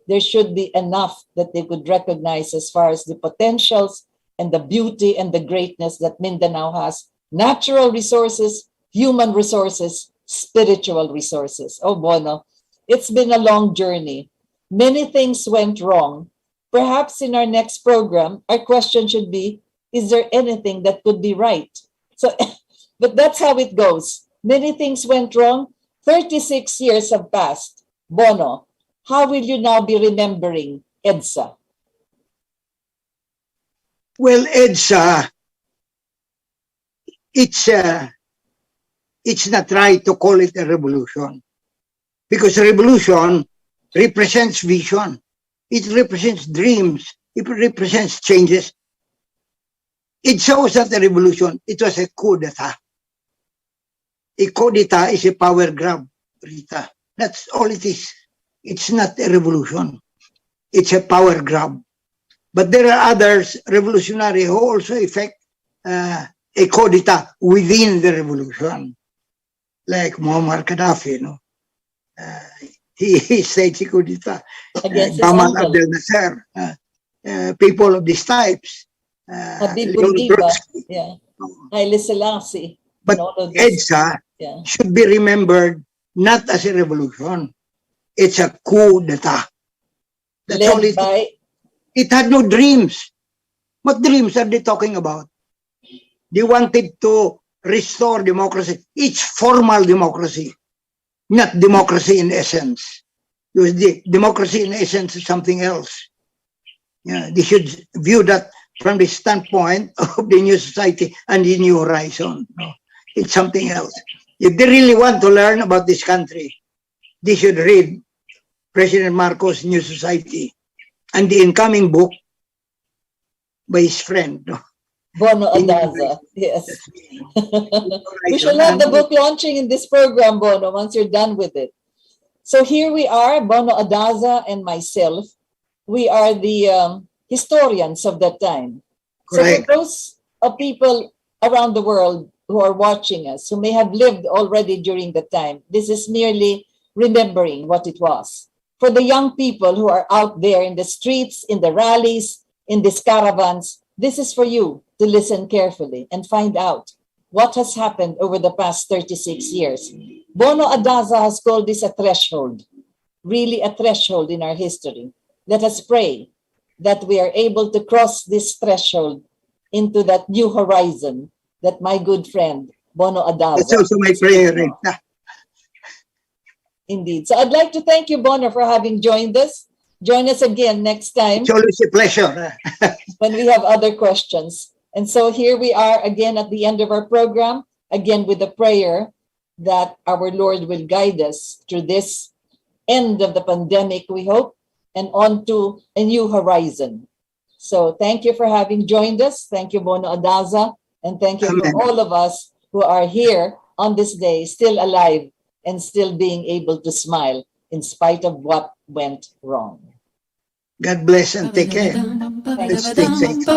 there should be enough that they could recognize as far as the potentials and the beauty and the greatness that Mindanao has. Natural resources, human resources, spiritual resources. Oh, Bono, it's been a long journey. Many things went wrong. Perhaps in our next program, our question should be, is there anything that could be right? So, but that's how it goes. Many things went wrong. 36 years have passed. Bono, how will you now be remembering EDSA? Well, EDSA, it's not right to call it a revolution, because revolution represents vision. It represents dreams. It represents changes. EDSA was not a revolution. It was a coup d'etat. A coup d'etat is a power grab, Rita. That's all it is. It's not a revolution. It's a power grab. But there are others, revolutionary, who also effect a coup d'etat within the revolution. Like Muammar Gaddafi, he staged a coup d'etat. Gamal Abdel Nasser, people of these types. Habib Bourguiba, Haile Selassie. But EDSA should be remembered not as a revolution. It's a coup d'etat. That's all it is. It had no dreams. What dreams are they talking about? They wanted to restore democracy. It's formal democracy, not democracy in essence. Because the democracy in essence is something else. They should view that from the standpoint of the new society and the new horizon. It's something else. If they really want to learn about this country, they should read President Marcos' New Society and the incoming book by his friend. Bono ADAZA, yes. We shall have the book launching in this program, Bono, once you're done with it. So here we are, Bono ADAZA and myself. We are the historians of that time. So for Correct. those people around the world who are watching us, who may have lived already during the time, this is merely remembering what it was. For the young people who are out there in the streets, in the rallies, in these caravans, this is for you to listen carefully and find out what has happened over the past 36 years. Bono ADAZA has called this a threshold, really a threshold in our history. Let us pray that we are able to cross this threshold into that new horizon that my good friend Bono That's ADAZA. also my prayer, Rita. Indeed. So I'd like to thank you, Bono, for having joined us. Join us again next time It's always a pleasure. when we have other questions. And so here we are again at the end of our program, again with the prayer that our Lord will guide us through this end of the pandemic, we hope, and on to a new horizon. So thank you for having joined us. Thank you, Bono ADAZA, and thank you for Amen. all of us who are here on this day, still alive and still being able to smile in spite of what went wrong. God bless and take care. Let's stay safe.